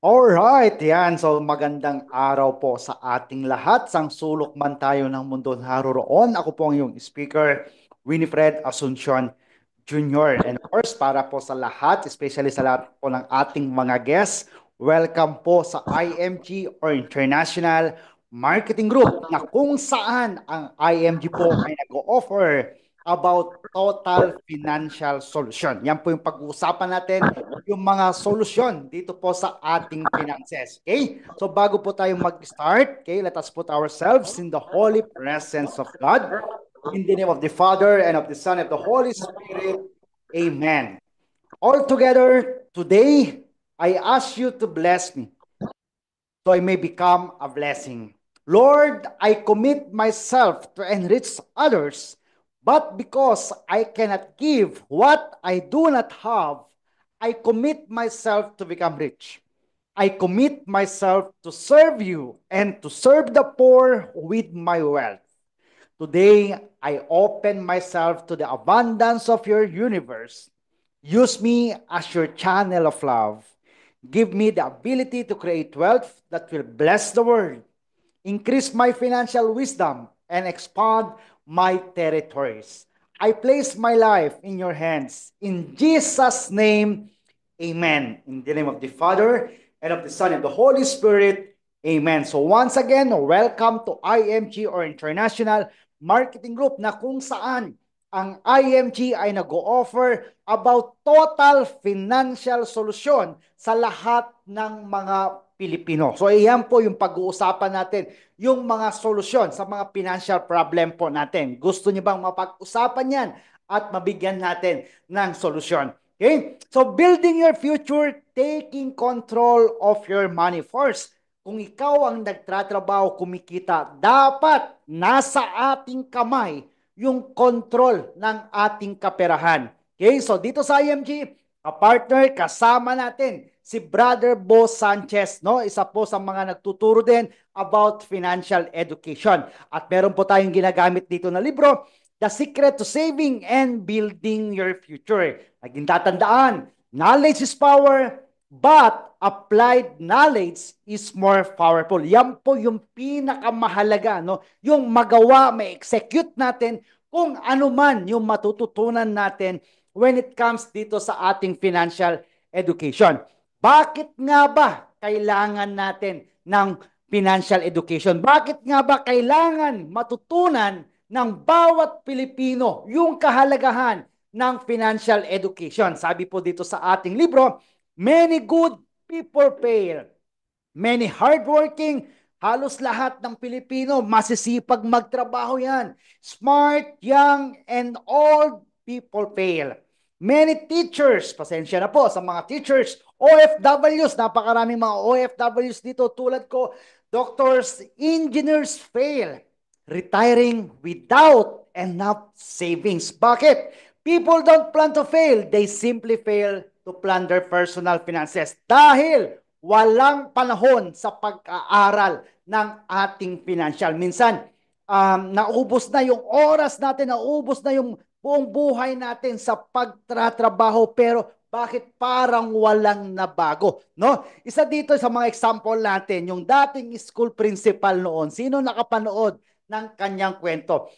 Alright, yan. So magandang araw po sa ating lahat. Sang sulok man tayo ng mundo naroroon. Ako po ang iyong speaker, Winifred Asuncion Jr. And of course, para po sa lahat, especially sa lahat po ng ating mga guests, welcome po sa IMG or International Marketing Group na kung saan ang IMG po ay nag-o-offer about total financial solution. Yan po yung pag-uusapan natin yung mga solusyon dito po sa ating finances. Okay? So bago po tayo mag-start, okay, let us put ourselves in the holy presence of God. In the name of the Father and of the Son and of the Holy Spirit. Amen. All together, today, I ask you to bless me so I may become a blessing. Lord, I commit myself to enrich others, but because I cannot give what I do not have, I commit myself to become rich. I commit myself to serve you and to serve the poor with my wealth. Today, I open myself to the abundance of your universe. Use me as your channel of love. Give me the ability to create wealth that will bless the world, increase my financial wisdom, and expand my territories. I place my life in your hands. In Jesus' name, amen. In the name of the Father, and of the Son, and the Holy Spirit, amen. So once again, welcome to IMG or International Marketing Group na kung saan ang IMG ay nag-o-offer about total financial solution sa lahat ng mga Pilipino. So iyan po yung pag-uusapan natin, yung mga solusyon sa mga financial problem po natin. Gusto niyo bang mapag-usapan yan at mabigyan natin ng solusyon? Okay? So building your future, taking control of your money first. Kung ikaw ang nagtratrabaho, kumikita, dapat nasa ating kamay yung control ng ating kaperahan. Okay, so dito sa IMG, partner, kasama natin si Brother Bo Sanchez, no? Isa po sa mga nagtuturo din about financial education. At meron po tayong ginagamit dito na libro, The Secret to Saving and Building Your Future. Naging tatandaan, knowledge is power, but applied knowledge is more powerful. Yan po yung pinakamahalaga, no? Yung magawa, ma-execute natin kung ano man yung matututunan natin when it comes dito sa ating financial education. Bakit nga ba kailangan natin ng financial education? Bakit nga ba kailangan matutunan ng bawat Pilipino yung kahalagahan ng financial education? Sabi po dito sa ating libro, many good people fail. Many hardworking, halos lahat ng Pilipino, masisipag magtrabaho yan. Smart, young, and old people fail. Many teachers, pasensya na po sa mga teachers, OFWs, napakaraming mga OFWs dito tulad ko, doctors, engineers fail. Retiring without enough savings. Bakit? People don't plan to fail. They simply fail to plan their personal finances. Dahil walang panahon sa pag-aaral ng ating financial. Minsan, naubos na yung oras natin, naubos na yung buong buhay natin sa pagtratrabaho, pero bakit parang walang nabago, no? Isa dito sa mga example natin, yung dating school principal noon. Sino nakapanood ng kanyang kwento?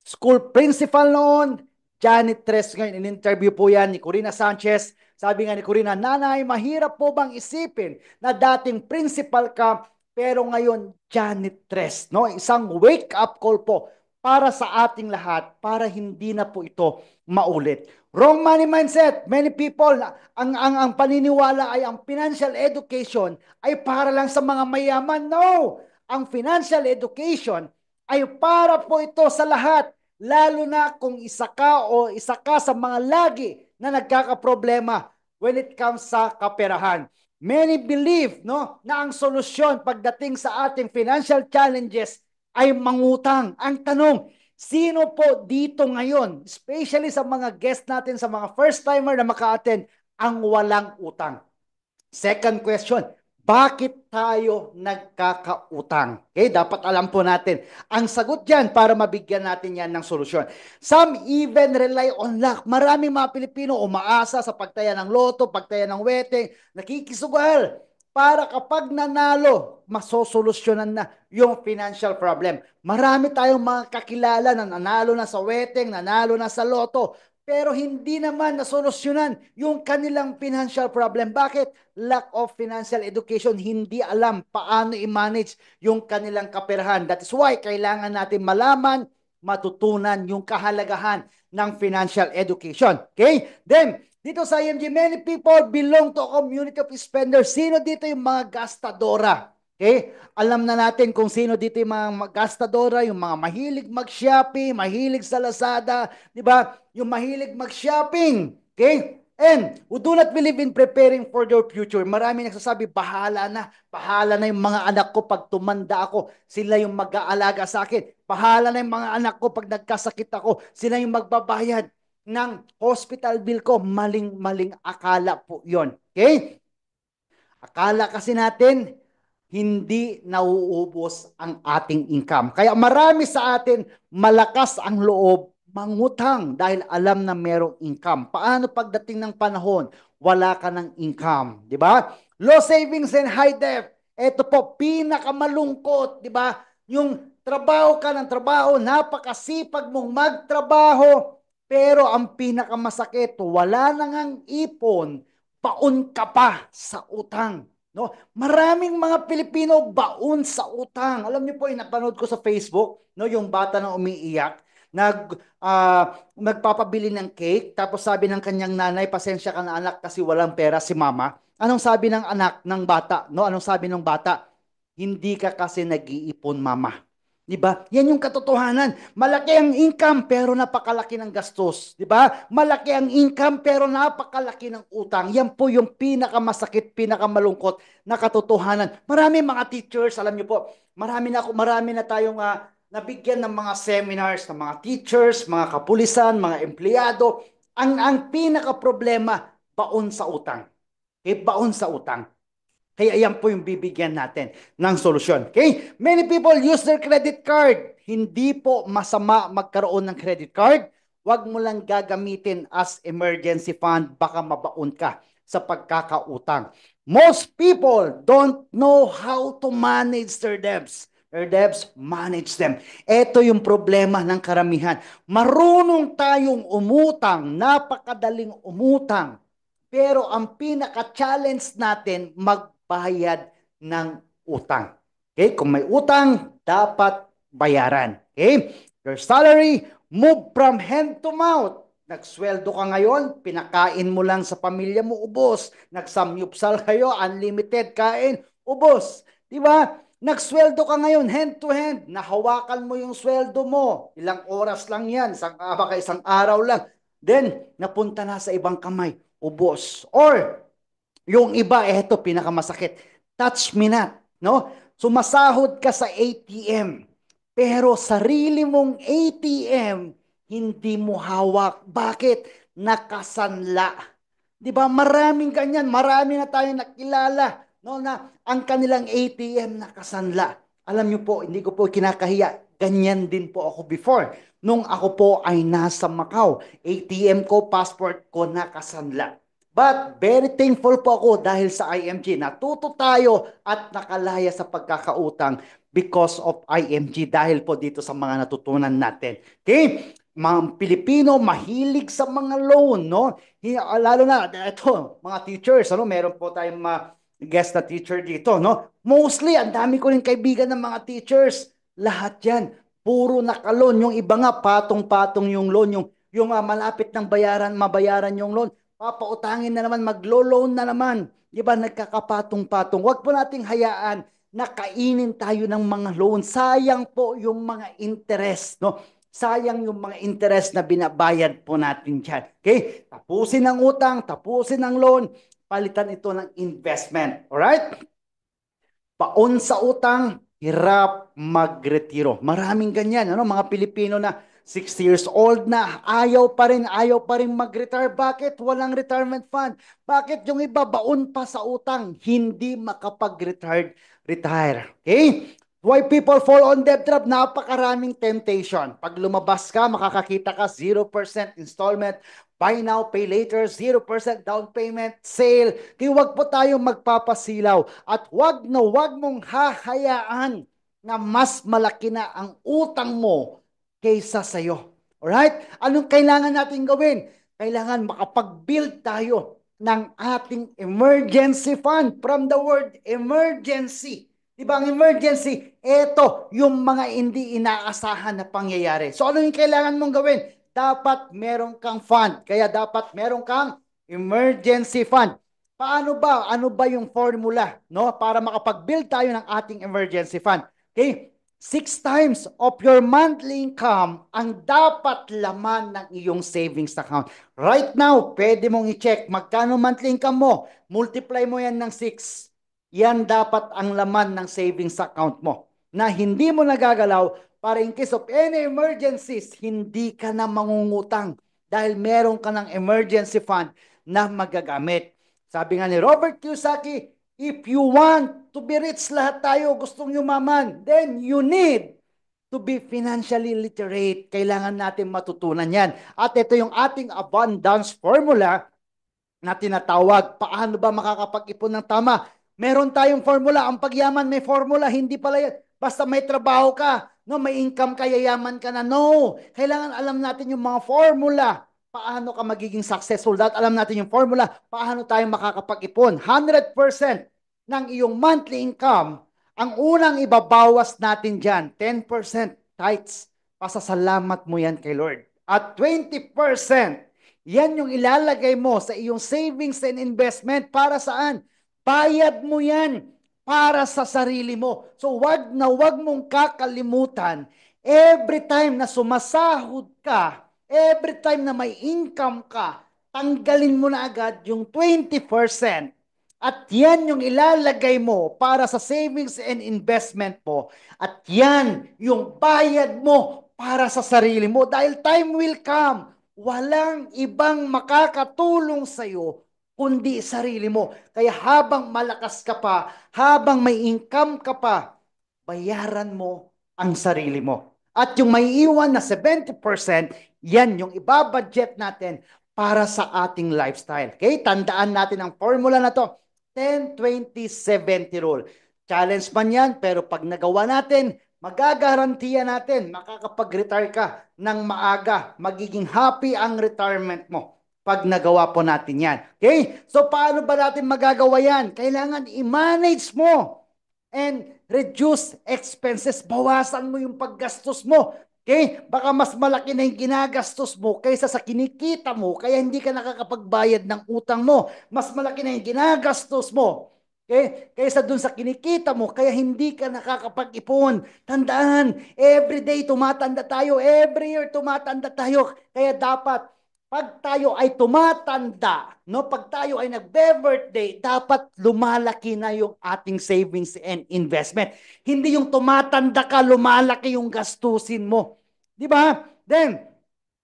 School principal noon, Janet Tres, ngayon in-interview po yan ni Corina Sanchez. Sabi nga ni Corina, Nanay, mahirap po bang isipin na dating principal ka pero ngayon Janet Tres, no? Isang wake up call po para sa ating lahat para hindi na po ito maulit. Wrong money mindset. Many people ang paniniwala ay ang financial education ay para lang sa mga mayaman. No. Ang financial education ay para po ito sa lahat, lalo na kung isa ka sa mga lagi na nagkakaproblema when it comes sa kaperahan. Many believe, no, na ang solusyon pagdating sa ating financial challenges ay mangutang. Ang tanong, sino po dito ngayon, especially sa mga guest natin, sa mga first timer na maka-attend, ang walang utang? Second question, bakit tayo nagkakautang? Okay, dapat alam po natin. Ang sagot dyan para mabigyan natin yan ng solusyon. Some even rely on luck. Maraming mga Pilipino umaasa sa pagtaya ng loto, pagtaya ng weteng, nakikisugal para kapag nanalo, masosolusyonan na yung financial problem. Marami tayong mga kakilala na nanalo na sa wedding, nanalo na sa loto, pero hindi naman nasolusyonan yung kanilang financial problem. Bakit? Lack of financial education, hindi alam paano i-manage yung kanilang kaperahan. That is why kailangan natin malaman, matutunan yung kahalagahan ng financial education. Okay? Then, dito sa IMG, many people belong to a community of spenders. Sino dito yung mga gastadora? Okay? Alam na natin kung sino dito yung mga gastadora, yung mga mahilig mag-shopping, mahilig sa Lazada, di ba? Yung mahilig mag-shopping. Okay? And who do not believe in preparing for their future. Marami nagsasabi, bahala na yung mga anak ko pag tumanda ako, sila yung mag-aalaga sa akin. Bahala na yung mga anak ko pag nagkasakit ako, sila yung magbabayad ng hospital bill ko. Maling-maling akala po yon. Okay? Akala kasi natin, hindi nauubos ang ating income. Kaya marami sa atin, malakas ang loob mangutang dahil alam na merong income. Paano pagdating ng panahon, wala ka ng income, di ba? Low savings and high debt. Ito po, pinakamalungkot, di ba? Yung trabaho ka ng trabaho, napakasipag mong magtrabaho, pero ang pinakamasakit, wala nang ang ipon, baon ka pa sa utang. No? Maraming mga Pilipino baon sa utang. Alam niyo po, napanood ko sa Facebook, no, yung bata na umiiyak, nagpapabili ng cake, tapos sabi ng kanyang nanay, pasensya ka na anak kasi walang pera si mama. Anong sabi ng anak ng bata? No, anong sabi ng bata? Hindi ka kasi nag-iipon, mama. Di ba? Yan yung katotohanan. Malaki ang income pero napakalaki ng gastos. Di ba? Malaki ang income pero napakalaki ng utang. Yan po yung pinakamasakit, pinakamalungkot na katotohanan. Marami mga teachers, alam niyo po, marami na tayong nabigyan ng mga seminars ng mga teachers, mga kapulisan, mga empleyado. Ang pinaka problema, baon sa utang. Okay? Baon sa utang. Kaya yan po yung bibigyan natin ng solusyon. Okay? Many people use their credit card. Hindi po masama magkaroon ng credit card. Huwag mo lang gagamitin as emergency fund. Baka mabaon ka sa pagkakautang. Most people don't know how to manage their debts. Their debts, manage them. Ito yung problema ng karamihan. Marunong tayong umutang, napakadaling umutang. Pero ang pinaka-challenge natin, magbayad ng utang. Okay? Kung may utang, dapat bayaran. Okay? Your salary, move from hand to mouth. Nagsweldo ka ngayon, pinakain mo lang sa pamilya mo, ubos. Nagsamyupsal kayo, unlimited kain, ubos. Di ba? Nagsweldo ka ngayon, hand to hand. Nahawakan mo yung sweldo mo. Ilang oras lang yan, baka isang araw lang. Then, napunta na sa ibang kamay, ubos. Or, yung iba, eto, pinakamasakit, touch me not, no? Sumasahod ka sa ATM, pero sarili mong ATM, hindi mo hawak. Bakit? Nakasanla. Di ba? Maraming ganyan. Marami na tayong nakilala, no, na ang kanilang ATM nakasanla. Alam niyo po, hindi ko po kinakahiya. Ganyan din po ako before. Nung ako po ay nasa Macau, ATM ko, passport ko nakasanla. But very thankful po ako dahil sa IMG. Natuto tayo at nakalaya sa pagkakautang because of IMG dahil po dito sa mga natutunan natin. Okay? Mga Pilipino mahilig sa mga loan, no? Lalo na ito, mga teachers, ano, meron po tayong mga guest na teacher dito, no? Mostly, ang dami ko rin kaibigan ng mga teachers. Lahat 'yan puro nakalon. Yung iba nga patong-patong yung loan, yung malapit ng mabayaran yung loan, papautangin na naman, maglo-loan na naman. Di ba, nagkakapatong-patong. Huwag po nating hayaan na kainin tayo ng mga loan. Sayang po yung mga interest, no? Sayang yung mga interest na binabayad po natin dyan. Okay? Tapusin ang utang, tapusin ang loan, palitan ito ng investment. Alright? Baon sa utang, hirap magretiro. Maraming ganyan, ano, mga Pilipino na 60 years old na, ayaw pa rin mag-retire. Bakit? Walang retirement fund. Bakit? Yung iba, baon pa sa utang, hindi makapag-retire. Okay? Why people fall on debt trap? Napakaraming temptation. Pag lumabas ka, makakakita ka 0% installment, Buy now, pay later, 0% down payment, sale. Kaya wag po tayong magpapasilaw at wag na wag mong hahayaan na mas malaki na ang utang mo kaysa sa'yo. Alright? Anong kailangan natin gawin? Kailangan makapag-build tayo ng ating emergency fund from the word emergency. Diba ang emergency? Ito yung mga hindi inaasahan na pangyayari. So ano yung kailangan mong gawin? Dapat meron kang fund. Kaya dapat meron kang emergency fund. Paano ba? Ano ba yung formula, no? Para makapag-build tayo ng ating emergency fund. Okay? 6 times of your monthly income ang dapat laman ng iyong savings account. Right now, pwede mong i-check magkano monthly income mo. Multiply mo yan ng 6. Yan dapat ang laman ng savings account mo na hindi mo nagagalaw para in case of any emergencies, hindi ka na mangungutang dahil meron ka ng emergency fund na magagamit. Sabi nga ni Robert Kiyosaki, if you want to be rich, lahat tayo gustong yumaman, then you need to be financially literate. Kailangan natin matutunan yan. At ito yung ating abundance formula na tinatawag. Paano ba makakapag-ipon ng tama? Meron tayong formula. Ang pagyaman may formula. Hindi pala yan. Basta may trabaho ka, no, may income ka, yayaman ka na. No. Kailangan alam natin yung mga formula. Paano ka magiging successful? Dapat alam natin yung formula. Paano tayo makakapag-ipon? 100% ng iyong monthly income, ang unang ibabawas natin dyan, 10% tithes. Pasasalamat mo yan kay Lord. At 20%, yan yung ilalagay mo sa iyong savings and investment para saan? Bayad mo yan para sa sarili mo. So wag na wag mong kakalimutan, every time na sumasahod ka, every time na may income ka, tanggalin mo na agad yung 20%. At yan yung ilalagay mo para sa savings and investment mo. At yan yung bayad mo para sa sarili mo. Dahil time will come, walang ibang makakatulong sa'yo kundi sarili mo. Kaya habang malakas ka pa, habang may income ka pa, bayaran mo ang sarili mo. At yung may iwan na 70%, yan yung ibabudget natin para sa ating lifestyle. Okay? Tandaan natin ang formula na to. 10-20-70 rule. Challenge man yan, pero pag nagawa natin, magagarantiya natin, makakapag-retire ka ng maaga. Magiging happy ang retirement mo pag nagawa po natin yan. Okay? So, paano ba natin magagawa yan? Kailangan i-manage mo and reduce expenses. Bawasan mo yung paggastos mo. Okay? Baka mas malaki na yung ginagastos mo kaysa sa kinikita mo, kaya hindi ka nakakapagbayad ng utang mo. Mas malaki na yung ginagastos mo. Okay? Kaysa dun sa kinikita mo, kaya hindi ka nakakapag-ipon. Tandaan, every day tumatanda tayo, every year tumatanda tayo. Kaya dapat pag tayo ay tumatanda, no, pag tayo ay nagbe-birthday, dapat lumalaki na yung ating savings and investment. Hindi yung tumatanda ka, lumalaki yung gastusin mo. Di ba? Then,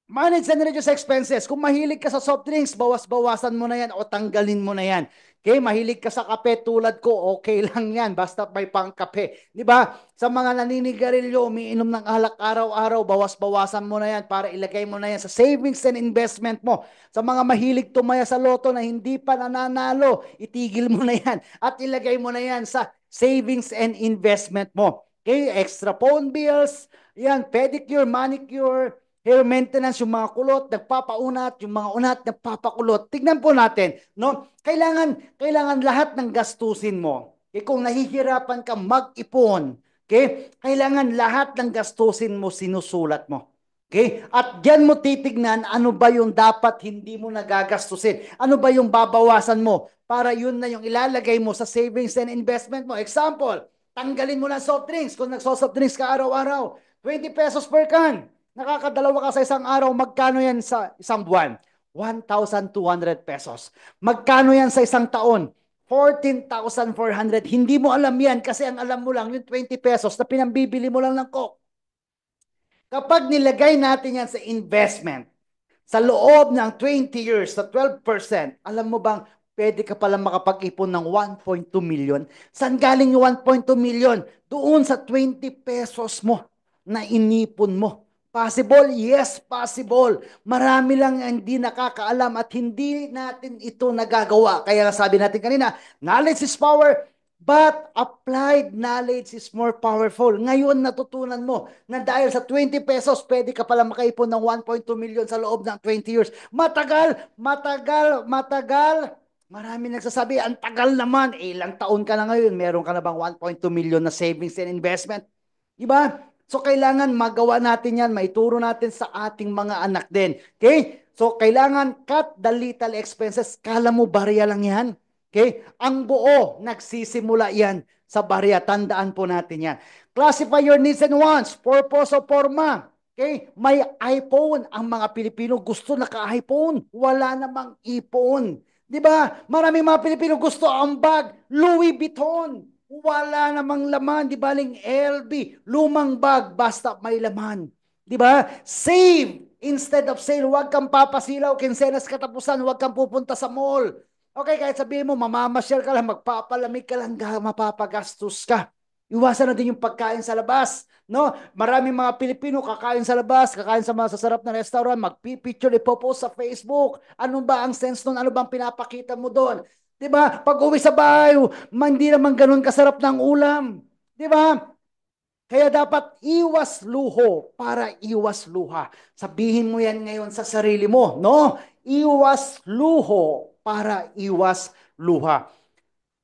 manage and reduce expenses. Kung mahilig ka sa soft drinks, bawas-bawasan mo na yan o tanggalin mo na yan. Okay, mahilig ka sa kape tulad ko, okay lang yan, basta may pangkape. Di ba? Sa mga naninigarilyo, umiinom ng alak araw-araw, bawas-bawasan mo na yan para ilagay mo na yan sa savings and investment mo. Sa mga mahilig tumaya sa loto na hindi pa nananalo, itigil mo na yan at ilagay mo na yan sa savings and investment mo. Okay, extra phone bills, yan, pedicure, manicure, hair maintenance, yung mga kulot, nagpapaunat, yung mga unat, nagpapakulot. Tignan po natin, no? Kailangan lahat ng gastusin mo. Okay? Kung nahihirapan ka mag-ipon, okay? Kailangan lahat ng gastusin mo sinusulat mo. Okay? At diyan mo titignan ano ba yung dapat hindi mo nagagastusin. Ano ba yung babawasan mo para yun na yung ilalagay mo sa savings and investment mo. Example, tanggalin mo na soft drinks. Kung nagso-soft drinks ka araw-araw, 20 pesos per can. Nakakadalawa ka sa isang araw, magkano yan sa isang buwan? 1,200 pesos. Magkano yan sa isang taon? 14,400. Hindi mo alam yan kasi ang alam mo lang yung 20 pesos na pinambibili mo lang ng Coke. Kapag nilagay natin yan sa investment, sa loob ng 20 years, sa 12%, alam mo bang pwede ka pala makapag-ipon ng 1.2 million? Saan galing yung 1.2 million? Doon sa 20 pesos mo na inipon mo. Possible? Yes, possible. Marami lang ang hindi nakakaalam at hindi natin ito nagagawa. Kaya sabi natin kanina, knowledge is power, but applied knowledge is more powerful. Ngayon natutunan mo na dahil sa 20 pesos, pwede ka pala makaipon ng 1.2 million sa loob ng 20 years. Matagal, matagal, matagal. Marami nagsasabi, ang tagal naman. Ilang taon ka na ngayon, meron ka na bang 1.2 million na savings and investment? Diba? So, kailangan magawa natin yan, maituro natin sa ating mga anak din. Okay? So, kailangan cut the little expenses. Kala mo, barya lang yan? Okay? Ang buo, nagsisimula yan sa barya. Tandaan po natin yan. Classify your needs and wants. Purpose o forma. Okay? May iPhone. Ang mga Pilipino gusto naka-iPhone. Wala namang ipon. Di ba? Maraming mga Pilipino gusto ang bag. Louis Vuitton. Wala namang laman, di baling LB, lumang bag, basta may laman. Di ba? Save instead of sale. Huwag kang papasilaw, kinsenas katapusan, huwag kang pupunta sa mall. Okay, kahit sabihin mo, mamamasyal ka lang, magpapalamig ka lang, mapapagastos ka. Iwasan na din yung pagkain sa labas. No? Maraming mga Pilipino kakain sa labas, kakain sa mga sasarap na restaurant, magpipicture, ipopost sa Facebook. Ano ba ang sense nun? Ano bang pinapakita mo doon? Diba? Pag uwi sa bahay, hindi naman ganun kasarap ng ulam. Diba? Kaya dapat iwas luho para iwas luha. Sabihin mo yan ngayon sa sarili mo, no? Iwas luho para iwas luha.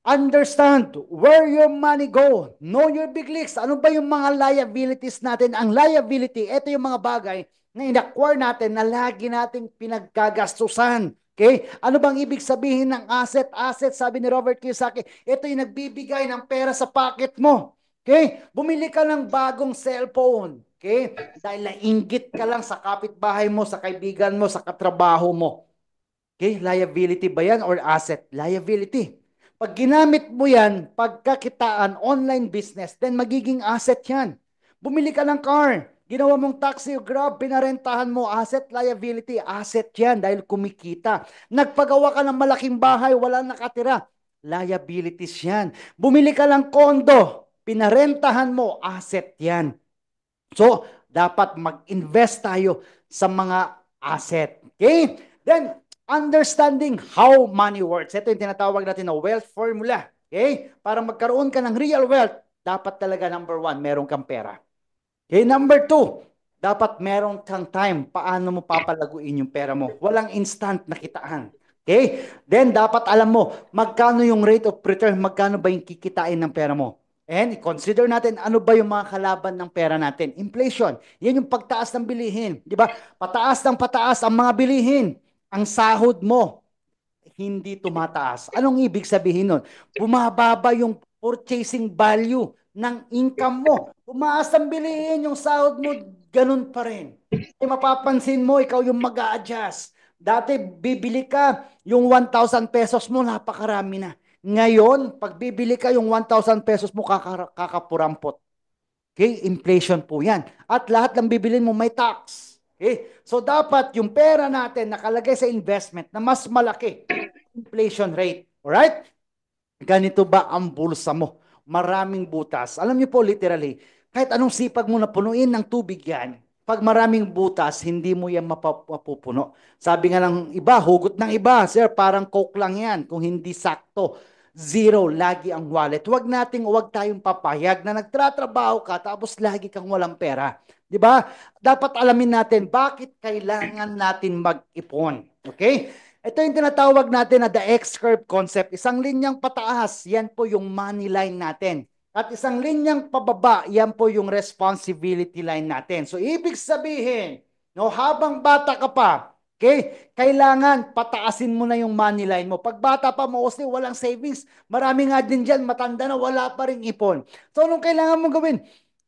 Understand where your money go. Know your big leaks. Ano ba yung mga liabilities natin? Ang liability, ito yung mga bagay na in-acquire natin na lagi nating pinagkagastusan. Okay? Ano bang ibig sabihin ng asset? Asset, sabi ni Robert Kiyosaki, ito yung nagbibigay ng pera sa pocket mo. Okay? Bumili ka ng bagong cellphone. Okay? Dahil nainggit ka lang sa kapitbahay mo, sa kaibigan mo, sa katrabaho mo. Okay? Liability ba yan or asset? Liability. Pag ginamit mo yan, pagkakitaan, online business, then magiging asset yan. Bumili ka ng car, ginawa mong taxi o grab, pinarentahan mo, asset, liability, asset yan dahil kumikita. Nagpagawa ka ng malaking bahay, wala nakatira, liabilities yan. Bumili ka ng kondo, pinarentahan mo, asset yan. So, dapat mag-invest tayo sa mga asset. Okay? Then, understanding how money works. Ito yung tinatawag natin na wealth formula. Okay? Para magkaroon ka ng real wealth, dapat talaga number one, meron kang pera. Okay? Number two, dapat meron kang time. Paano mo papalaguin yung pera mo? Walang instant na kitaan. Okay? Then, dapat alam mo, magkano yung rate of return, magkano ba yung kikitain ng pera mo? And consider natin ano ba yung mga kalaban ng pera natin. Inflation, yan yung pagtaas ng bilihin. Di ba? Pataas ng pataas ang mga bilihin. Ang sahod mo, hindi tumataas. Anong ibig sabihin nun? Bumababa yung purchasing value ng income mo. Tumaas ang bilihin, yung sahod mo, ganun pa rin. E mapapansin mo, ikaw yung mag-a-adjust. Dati, bibili ka, yung 1,000 pesos mo, napakarami na. Ngayon, pag bibili ka, yung 1,000 pesos mo, kakapurampot. Okay? Inflation po yan. At lahat ng bibilin mo may tax. Okay? So, dapat yung pera natin nakalagay sa investment na mas malaki inflation rate. Alright? Ganito ba ang bulsa mo? Maraming butas. Alam niyo po, literally, kahit anong sipag mo na punuin ng tubig yan, pag maraming butas, hindi mo yan mapupuno. Sabi nga ng iba, hugot ng iba, sir, parang coke lang yan kung hindi sakto. Zero, lagi ang wallet. Huwag tayong papayag na nagtratrabaho ka tapos lagi kang walang pera. 'Di ba? Dapat alamin natin bakit kailangan natin mag-ipon. Okay? Ito yung tinatawag natin na the X-curve concept. Isang linyang pataas, yan po yung money line natin. At isang linyang pababa, yan po yung responsibility line natin. So, ibig sabihin, no, habang bata ka pa, okay, kailangan pataasin mo na yung money line mo. Pag bata pa, mostly walang savings. Marami nga din dyan, matanda na, wala pa rin ipon. So, anong kailangan mo gawin?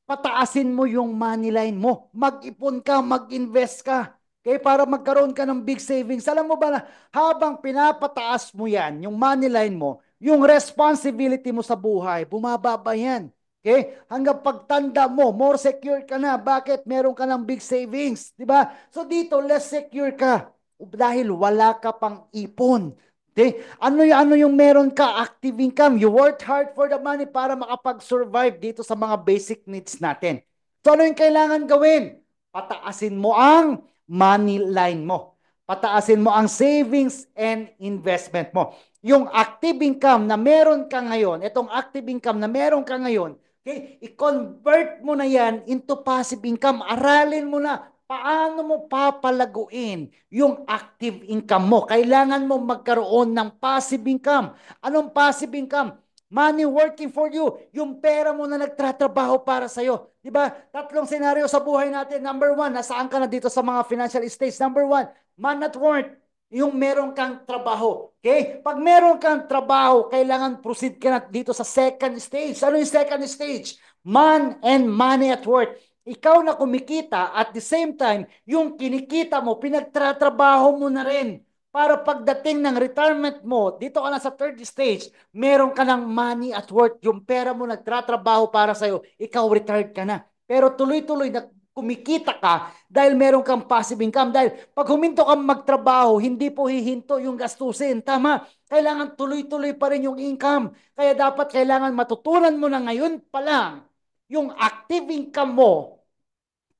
Pataasin mo yung money line mo. Mag-ipon ka, mag-invest ka. Okay, para magkaroon ka ng big savings. Alam mo ba na habang pinapataas mo yan, yung money line mo, yung responsibility mo sa buhay, bumababa yan. Okay? Hanggang pagtanda mo, more secure ka na. Bakit? Meron ka ng big savings. Di ba? So dito, less secure ka. Dahil wala ka pang ipon. Okay? Ano yung meron ka? Active income. You worked hard for the money para makapag-survive dito sa mga basic needs natin. So ano yung kailangan gawin? pataasin mo ang money line mo. Pataasin mo ang savings and investment mo. Yung active income na meron ka ngayon, itong active income na meron ka ngayon, okay, i-convert mo na yan into passive income. Aralin mo na paano mo papalaguin yung active income mo. Kailangan mo magkaroon ng passive income. Anong passive income? Money working for you. Yung pera mo na nagtratrabaho para sa'yo. Diba? Tatlong senaryo sa buhay natin. Number one, nasaan ka na dito sa mga financial stage? Number one, man at work. Yung meron kang trabaho. Okay? Pag meron kang trabaho, kailangan proceed ka na dito sa second stage. Ano yung second stage? Man and money at work. Ikaw na kumikita at the same time, yung kinikita mo, pinagtratrabaho mo na rin para pagdating ng retirement mo, dito ka na sa third stage, meron ka ng money at work, yung pera mo nagtratrabaho para sa'yo, ikaw retired ka na. Pero tuloy-tuloy na kumikita ka dahil meron kang passive income. Dahil pag huminto kang magtrabaho, hindi po hihinto yung gastusin. Tama? Kailangan tuloy-tuloy pa rin yung income. Kaya dapat kailangan matutunan mo na ngayon pa lang yung active income mo,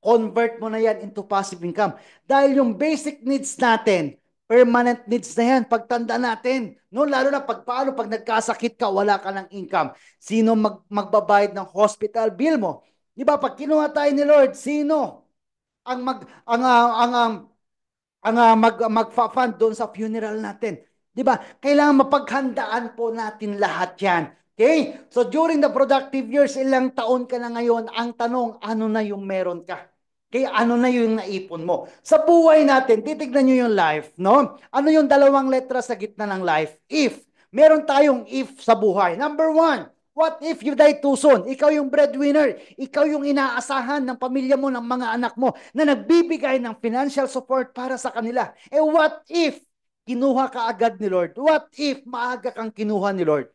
convert mo na yan into passive income. Dahil yung basic needs natin, permanent needs na yan, pagtanda natin. No? Lalo na pag paano, pag nagkasakit ka, wala ka ng income. Sino magbabayad ng hospital bill mo? Di ba? Pag kinuha tayo ni Lord, sino ang magfa-fund doon sa funeral natin? Di ba? Kailangan mapaghandaan po natin lahat yan. Okay? So during the productive years, ilang taon ka na ngayon, ang tanong, ano na yung meron ka? Okay, ano na yung naipon mo? Sa buhay natin, titignan nyo yung life, no? Ano yung dalawang letra sa gitna ng life? If. Meron tayong if sa buhay. Number one, what if you die too soon? Ikaw yung breadwinner. Ikaw yung inaasahan ng pamilya mo, ng mga anak mo, na nagbibigay ng financial support para sa kanila. Eh what if kinuha ka agad ni Lord? What if maaga kang kinuha ni Lord?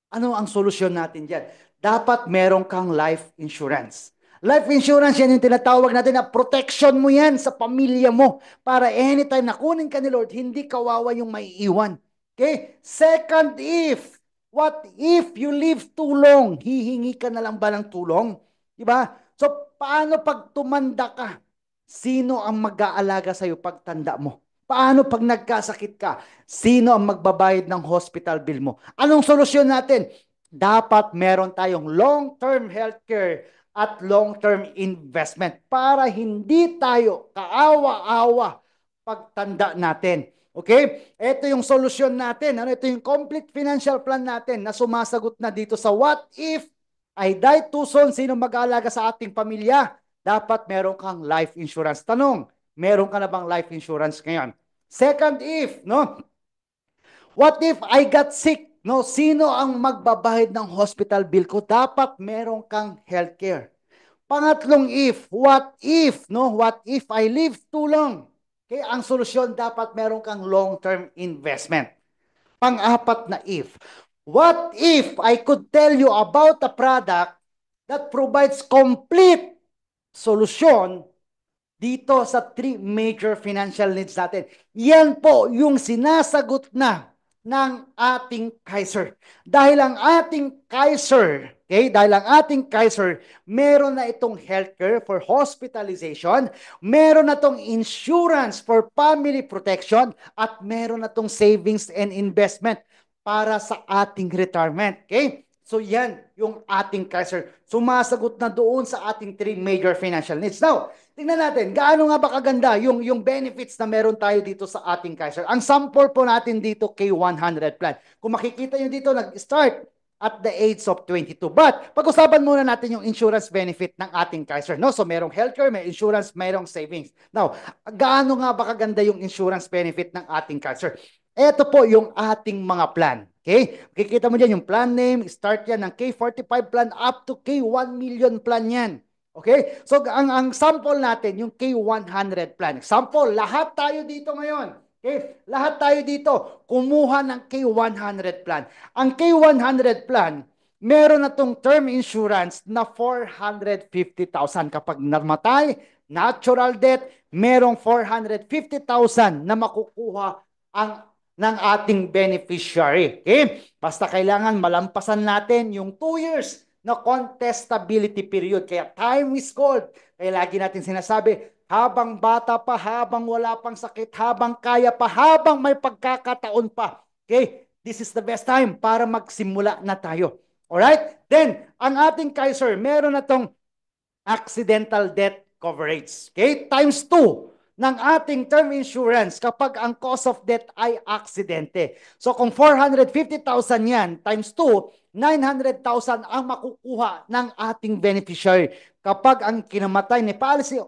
Ano ang solusyon natin dyan? Dapat meron kang life insurance. Life insurance, yan yung tinatawag natin na protection mo yan sa pamilya mo para anytime na kunin ka ni Lord, hindi kawawa yung maiiwan. Okay? Second, if. What if you live too long? Hihingi ka na lang ba ng tulong? Diba? So, paano pag tumanda ka? Sino ang mag-aalaga sa'yo pag tanda mo? Paano pag nagkasakit ka? Sino ang magbabayad ng hospital bill mo? Anong solusyon natin? Dapat meron tayong long-term healthcare at long-term investment para hindi tayo kaawa-awa pagtanda natin. Okay? Ito yung solusyon natin. Ano? Ito yung complete financial plan natin na sumasagot na dito sa what if I die too soon, sino mag-aalaga sa ating pamilya? Dapat meron kang life insurance. Tanong, meron ka na bang life insurance ngayon? Second, if, no? What if I got sick? No, sino ang magbabayad ng hospital bill ko? Dapat meron kang healthcare. Pangatlong if, what if, no? What if I live too long? Okay, ang solusyon dapat meron kang long-term investment. Pang-apat na if, what if I could tell you about a product that provides complete solution dito sa three major financial needs natin. Yan po yung sinasagot na ng ating Kaiser. Dahil ang ating Kaiser, okay, dahil ang ating Kaiser, meron na itong healthcare for hospitalization, meron na itong insurance for family protection, at meron na itong savings and investment para sa ating retirement. Okay? So yan yung ating Kaiser. Sumasagot na doon sa ating three major financial needs. Now, tingnan natin, gaano nga ba kaganda yung benefits na meron tayo dito sa ating Kaiser. Ang sample po natin dito, K100 plan. Kung makikita nyo dito, nag-start at the age of 22. But, pag-usapan muna natin yung insurance benefit ng ating Kaiser. No? So, merong healthcare, may insurance, merong savings. Now, gaano nga ba kaganda yung insurance benefit ng ating Kaiser? Ito po yung ating mga plan. Okay? Makikita mo dyan yung plan name, start yan ng K45 plan up to K1 million plan yan. Okay? So, ang sample natin, yung K100 plan. Sample, lahat tayo dito ngayon. Okay? Lahat tayo dito, kumuha ng K100 plan. Ang K100 plan, meron na tong term insurance na 450,000 kapag namatay, natural death, merong 450,000 na makukuha ang ng ating beneficiary. Okay? Basta kailangan malampasan natin yung 2 years na contestability period. Kaya time is gold. Kaya lagi natin sinasabi, habang bata pa, habang wala pang sakit, habang kaya pa, habang may pagkakataon pa. Okay? This is the best time para magsimula na tayo. Alright? Then, ang ating Kaiser, meron na tong accidental death coverage. Okay? Times 2 ng ating term insurance kapag ang cause of death ay aksidente. So kung 450,000 yan, times 2, 900,000 ang makukuha ng ating beneficiary kapag ang kinamatay ni policy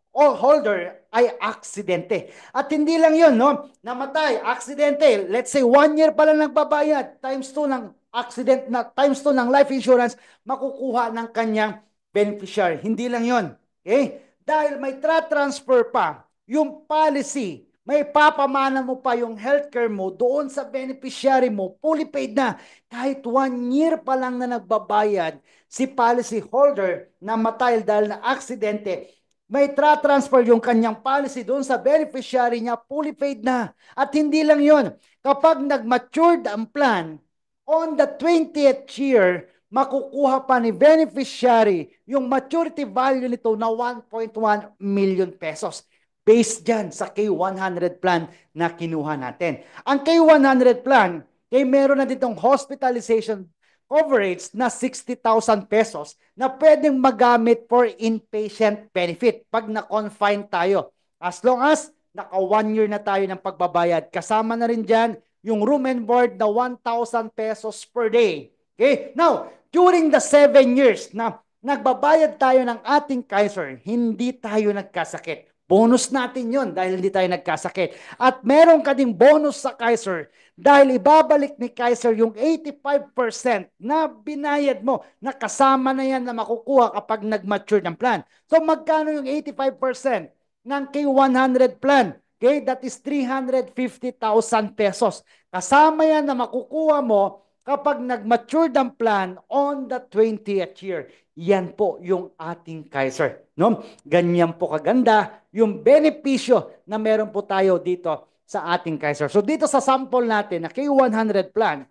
holder ay aksidente. At hindi lang yun, no? Namatay, aksidente. Let's say 1 year pa lang nagbabayad, times 2 ng accident na times 2 ng life insurance, makukuha ng kanyang beneficiary. Hindi lang yun. Okay? Dahil may transfer pa yung policy, may papamana mo pa yung healthcare mo doon sa beneficiary mo, fully paid na. Kahit 1 year pa lang na nagbabayad, si policy holder na matay dahil na aksidente, may transfer yung kanyang policy doon sa beneficiary niya, fully paid na. At hindi lang yon, kapag nag-matured ang plan, on the 20th year, makukuha pa ni beneficiary yung maturity value nito na 1.1 million pesos. Based dyan sa K100 plan na kinuha natin. Ang K100 plan, meron na ditong hospitalization coverage na 60,000 pesos na pwedeng magamit for inpatient benefit pag na-confine tayo. As long as naka 1 year na tayo ng pagbabayad. Kasama na rin dyan yung room and board na 1,000 pesos per day. Okay? Now, during the 7 years na nagbabayad tayo ng ating Kaiser, hindi tayo nagkasakit. Bonus natin yon dahil hindi tayo nagkasakit. At meron ka ding bonus sa Kaiser dahil ibabalik ni Kaiser yung 85% na binayad mo na kasama na yan na makukuha kapag nag-mature ng plan. So magkano yung 85% ng K100 plan? Okay, that is 350,000 pesos. Kasama yan na makukuha mo kapag nag-mature ang plan on the 20th year. Yan po yung ating Kaiser. No? Ganyan po kaganda yung benepisyo na meron po tayo dito sa ating Kaiser. So dito sa sample natin na K100 plan,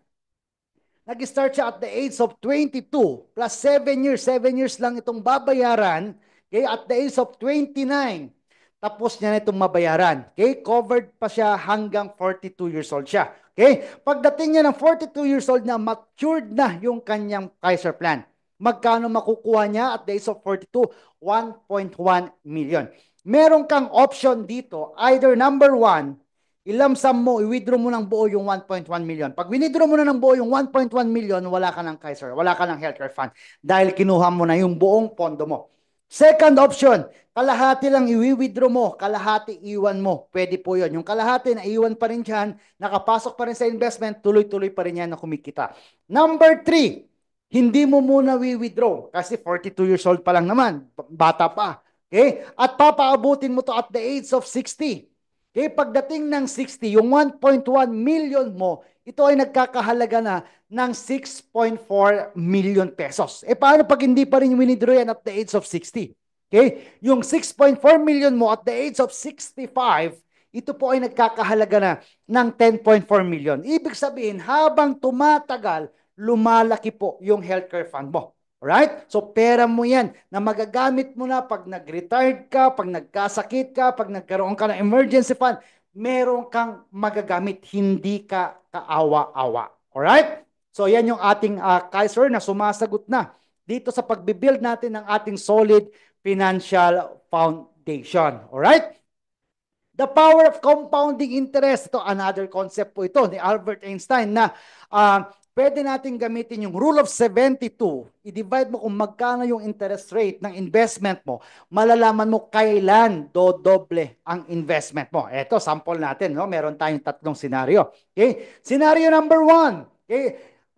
nag-start siya at the age of 22 plus 7 years. 7 years lang itong babayaran. Okay? At the age of 29, tapos niya na itong mabayaran. Okay? Covered pa siya hanggang 42 years old siya. Okay? Pagdating niya ng 42 years old na, matured na yung kanyang Kaiser plan. Magkano makukuha niya at the age of 42? 1.1 million. Meron kang option dito, either number 1, ilamsam mo, i-withdraw mo ng buo yung 1.1 million. Pag withdraw mo na ng buo yung 1.1 million, wala ka ng Kaiser, wala ka ng healthcare fund dahil kinuha mo na yung buong pondo mo. Second option, kalahati lang i-withdraw mo, kalahati iwan mo. Pwede po yun. Yung kalahati na iwan pa rin dyan, nakapasok pa rin sa investment, tuloy-tuloy pa rin yan na kumikita. Number 3, hindi mo muna withdraw kasi 42 years old pa lang naman, bata pa. Okay? At papaabutin mo to at the age of 60. Okay? Pagdating ng 60, yung 1.1 million mo, ito ay nagkakahalaga na ng 6.4 million pesos. Paano pag hindi pa rin withdraw yan at the age of 60? Okay? Yung 6.4 million mo at the age of 65, ito po ay nagkakahalaga na ng 10.4 million. Ibig sabihin, habang tumatagal, lumalaki po yung healthcare fund mo. Alright? So, pera mo yan na magagamit mo na pag nag-retired ka, pag nagkasakit ka, pag nagkaroon ka ng emergency fund, meron kang magagamit, hindi ka kaawa-awa. Alright? So, yan yung ating Kaiser na sumasagot na dito sa pagbibuild natin ng ating solid financial foundation. Alright? The power of compounding interest. Ito, another concept po ito ni Albert Einstein na pwede natin gamitin yung rule of 72. I-divide mo kung magkano yung interest rate ng investment mo. Malalaman mo kailan dodoble ang investment mo. Ito, sample natin. No? Meron tayong 3 senaryo. Okay? Scenario number 1. Okay?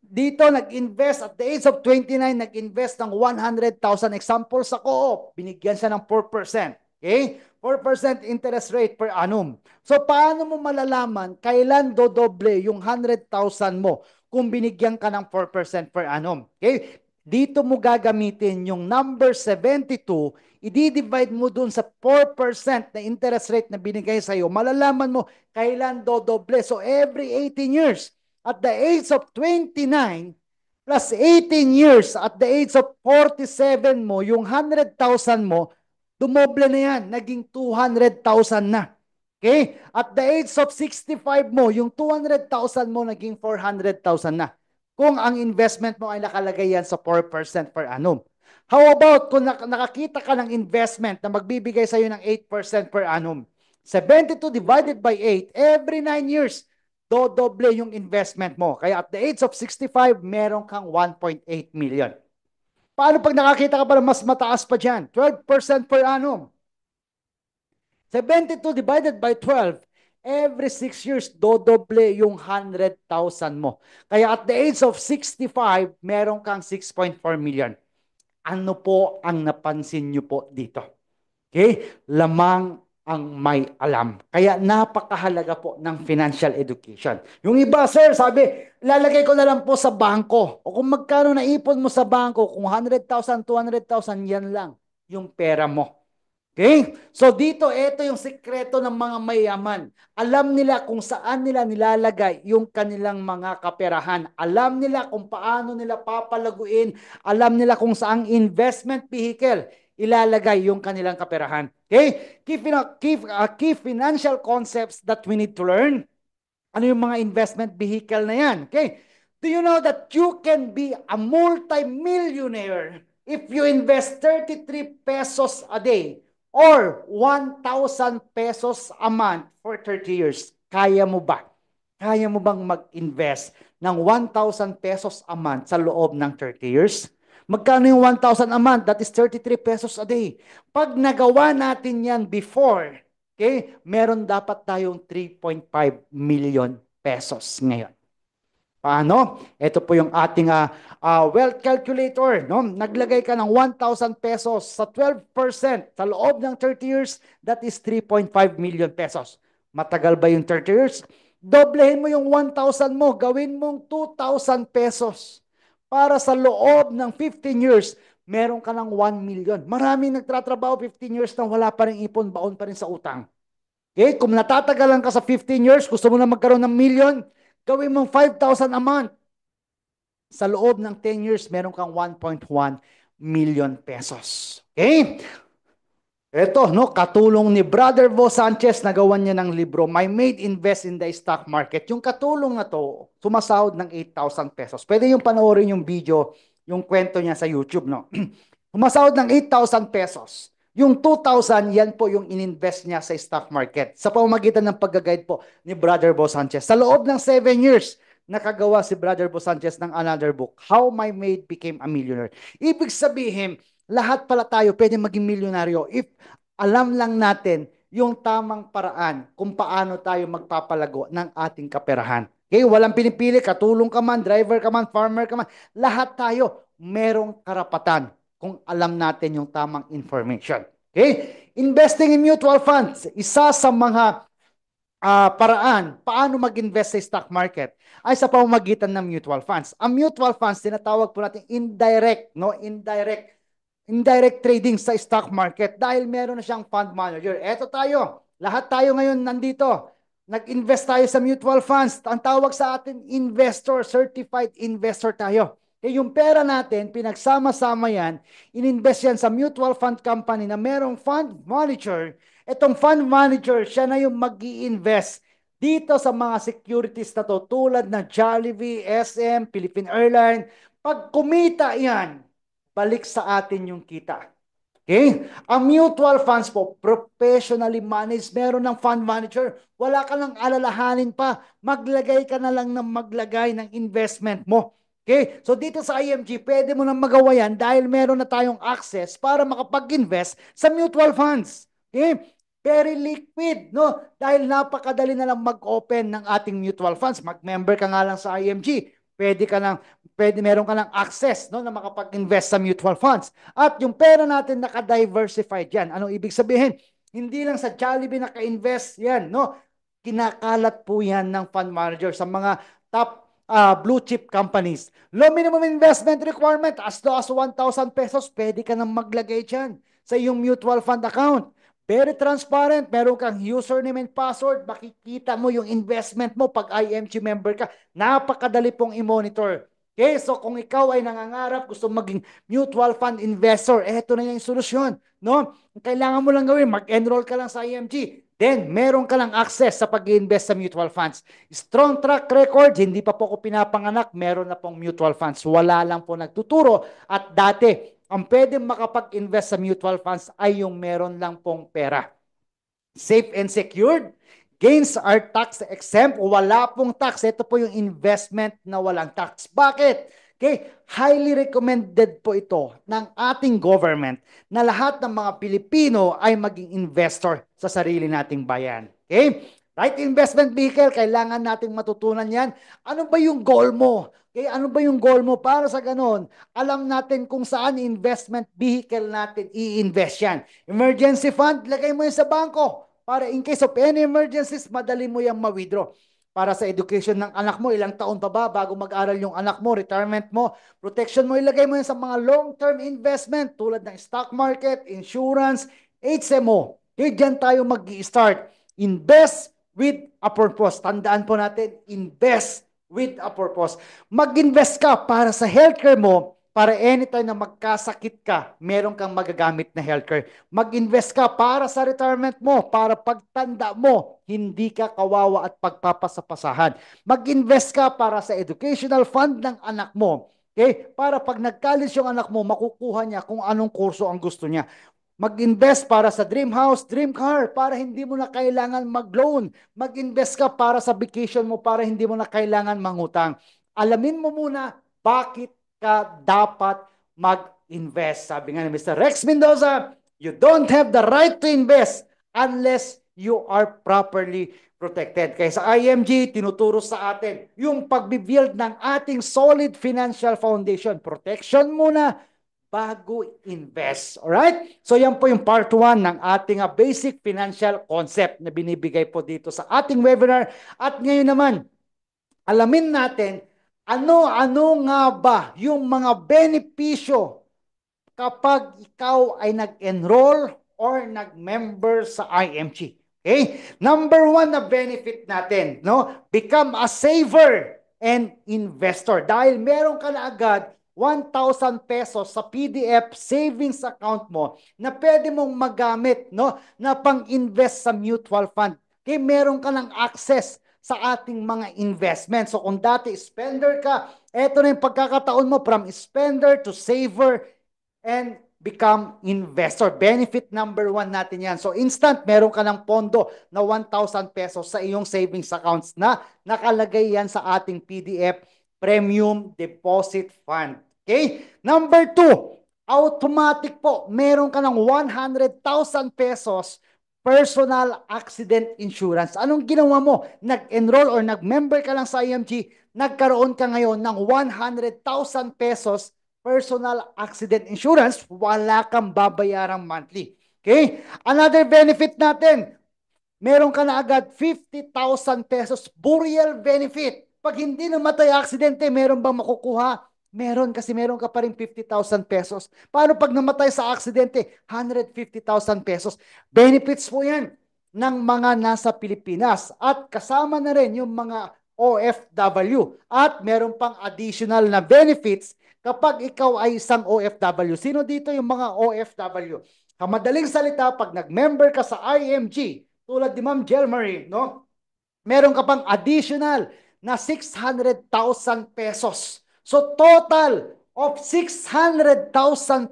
Dito, nag-invest at the age of 29, nag-invest ng 100,000. Example sa co-op, binigyan siya ng 4%. Okay? 4% interest rate per annum. So, paano mo malalaman kailan dodoble yung 100,000 mo kung binigyan ka ng 4% per annum? Okay? Dito mo gagamitin yung number 72, i-divide mo dun sa 4% na interest rate na binigay sa'yo, malalaman mo kailan dodoble. So, every 18 years, at the age of 29, plus 18 years, at the age of 47 mo, yung 100,000 mo, Dumoble na yan, naging 200,000 na. Okay? At the age of 65 mo, yung 200,000 mo naging 400,000 na. Kung ang investment mo ay nakalagay yan sa 4% per annum. How about kung nakakita ka ng investment na magbibigay sa iyo ng 8% per annum? 72 divided by 8, every 9 years, dodoble yung investment mo. Kaya at the age of 65, meron kang 1.8 million. Paano pag nakakita ka pa ng mas mataas pa dyan? 12% per annum. 72 divided by 12, every 6 years, dodoble yung 100,000 mo. Kaya at the age of 65, meron kang 6.4 million. Ano po ang napansin nyo po dito? Okay? Lamang ang may alam. Kaya napakahalaga po ng financial education. Yung iba, sir, sabi, lalagay ko na lang po sa bangko. O kung magkano naipon mo sa bangko, kung 100,000, 200,000, yan lang yung pera mo. Okay? So dito, ito yung sikreto ng mga mayaman. Alam nila kung saan nila nilalagay yung kanilang mga kaperahan. Alam nila kung paano nila papalaguin. Alam nila kung saang investment vehicle ilalagay yung kanilang kaperahan. Okay? Key financial concepts that we need to learn. Ano yung mga investment vehicle na yan? Okay? Do you know that you can be a multi-millionaire if you invest 33 pesos a day or 1,000 pesos a month for 30 years? Kaya mo ba? Kaya mo bang mag-invest ng 1,000 pesos a month sa loob ng 30 years? Magkano yung 1,000 a month? That is 33 pesos a day. Pag nagawa natin yan before, okay, meron dapat tayong 3.5 million pesos ngayon. Paano? Ito po yung ating wealth calculator. No? Naglagay ka ng 1,000 pesos sa 12% sa loob ng 30 years, that is 3.5 million pesos. Matagal ba yung 30 years? Doblehin mo yung 1,000 mo, gawin mong 2,000 pesos. Para sa loob ng 15 years, meron ka ng 1 million. Maraming nagtratrabaho 15 years nang wala pa rin ipon, baon pa rin sa utang. Okay? Kung natatagalan ka sa 15 years, gusto mo na magkaroon ng million, gawin mong 5,000 a month. Sa loob ng 10 years, meron kang 1.1 million pesos. Okay? Ito, no, katulong ni Brother Bo Sanchez, nagawa niya ng libro, My Maid Invest in the Stock Market. Yung katulong na to, sumasahod ng 8,000 pesos. Pwede yung panoorin yung video, yung kwento niya sa YouTube, no? Sumasahod ng 8,000 pesos. Yung 2,000, yan po yung ininvest niya sa stock market sa pamamagitan ng pag-guide po ni Brother Bo Sanchez. Sa loob ng 7 years, nakagawa si Brother Bo Sanchez ng another book, How My Maid Became a Millionaire. Ibig sabihin, lahat pala tayo pwede maging milyonaryo if alam lang natin yung tamang paraan kung paano tayo magpapalago ng ating kaperahan. Okay, walang pinipili, katulong ka man, driver ka man, farmer ka man, lahat tayo merong karapatan kung alam natin yung tamang information. Okay? Investing in mutual funds, isa sa mga paraan paano mag-invest sa stock market ay sa pamamagitan ng mutual funds. Ang mutual funds, tinatawag po natin indirect, no? Indirect trading sa stock market dahil meron na siyang fund manager. Eto tayo, lahat tayo ngayon nandito. Nag-invest tayo sa mutual funds. Ang tawag sa atin, investor, certified investor tayo. Eh, yung pera natin, pinagsama-sama yan, ininvest yan sa mutual fund company na merong fund manager. Itong fund manager, siya na yung mag-i-invest dito sa mga securities na to tulad ng Jollibee, SM, Philippine Airlines. Pag kumita yan, balik sa atin yung kita. Okay? Ang mutual funds po, professionally managed, meron ng fund manager, wala ka lang alalahanin pa, maglagay ka na lang ng maglagay ng investment mo. Okay? So dito sa IMG, pwede mo nang magawa yan dahil meron na tayong access para makapag-invest sa mutual funds. Okay? Very liquid, no? Dahil napakadali na lang mag-open ng ating mutual funds. Mag-member ka nga lang sa IMG. Meron ka ng access, no, na makapag-invest sa mutual funds. At yung pera natin naka-diversified yan. Anong ibig sabihin? Hindi lang sa Jollibee naka-invest yan, no? Kinakalat po yan ng fund manager sa mga top blue chip companies. Low minimum investment requirement, as low as 1,000 pesos, pwede ka nang maglagay dyan sa iyong mutual fund account. Very transparent. Meron kang username and password. Makikita mo yung investment mo pag IMG member ka. Napakadali pong i-monitor. Okay, so kung ikaw ay nangangarap, gusto maging mutual fund investor, eto na yung solusyon, no? Kailangan mo lang gawin, mag-enroll ka lang sa IMG. Then, meron ka lang access sa pag-invest sa mutual funds. Strong track record, hindi pa po ako pinapanganak, meron na pong mutual funds. Wala lang po nagtuturo. At dati, ang pwedeng makapag-invest sa mutual funds ay yung meron lang pong pera. Safe and secured. Gains are tax exempt. Wala pong tax. Ito po yung investment na walang tax. Bakit? Okay, highly recommended po ito ng ating government na lahat ng mga Pilipino ay maging investor sa sarili nating bayan. Okay? Right investment vehicle, kailangan nating matutunan yan. Ano ba yung goal mo? Okay, ano ba yung goal mo? Para sa ganon, alam natin kung saan investment vehicle natin i-invest yan. Emergency fund, lagay mo yan sa bangko. Para in case of any emergencies, madali mo yung ma-withdraw. Para sa education ng anak mo, ilang taon pa ba bago mag-aral yung anak mo, retirement mo, protection mo, ilagay mo yan sa mga long-term investment tulad ng stock market, insurance, HMO. Okay, dyan tayo mag-i-start. Invest with a purpose. Tandaan po natin, invest with a purpose. Mag-invest ka para sa healthcare mo, para anytime na magkasakit ka, meron kang magagamit na healthcare. Mag-invest ka para sa retirement mo, para pagtanda mo, hindi ka kawawa at pagpapasapasahan. Mag-invest ka para sa educational fund ng anak mo. Okay? Para pag nag-college yung anak mo, makukuha niya kung anong kurso ang gusto niya. Mag-invest para sa dream house, dream car, para hindi mo na kailangan mag-loan. Mag-invest ka para sa vacation mo, para hindi mo na kailangan mangutang. Alamin mo muna bakit ka dapat mag-invest. Sabi nga ni Mr. Rex Mendoza, you don't have the right to invest unless you are properly protected. Kaya sa IMG, tinuturo sa atin yung pag-build ng ating solid financial foundation. Protection muna, bago invest. Alright? So yan po yung part 1 ng ating basic financial concept na binibigay po dito sa ating webinar. At ngayon naman, alamin natin ano-ano nga ba yung mga benepisyo kapag ikaw ay nag-enroll or nag-member sa IMG. Okay? Number 1 na benefit natin, no? Become a saver and investor. Dahil meron ka na agad 1,000 pesos sa PDF savings account mo na pwede mong magamit, no, na pang-invest sa mutual fund. Okay, meron ka ng access sa ating mga investment. So kung dati spender ka, eto na yung pagkakataon mo from spender to saver and become investor. Benefit number 1 natin yan. So instant, meron ka ng pondo na 1,000 pesos sa iyong savings accounts na nakalagay yan sa ating PDF Premium Deposit Fund. Okay? Number 2, automatic po, meron ka ng 100,000 pesos personal accident insurance. Anong ginawa mo? Nag-enroll or nag-member ka lang sa IMG, nagkaroon ka ngayon ng 100,000 pesos personal accident insurance, wala kang babayarang monthly. Okay? Another benefit natin, meron ka na agad 50,000 pesos burial benefit. Pag hindi namatay aksidente, meron bang makukuha? Meron, kasi meron ka pa rin 50,000 pesos. Paano pag namatay sa aksidente? 150,000 pesos. Benefits po yan ng mga nasa Pilipinas. At kasama na rin yung mga OFW. At meron pang additional na benefits kapag ikaw ay isang OFW. Sino dito yung mga OFW? Madaling salita, pag nag-member ka sa IMG, tulad ni Ma'am Jelmarie, no? Meron ka pang additional na 600,000 pesos. So total of 600,000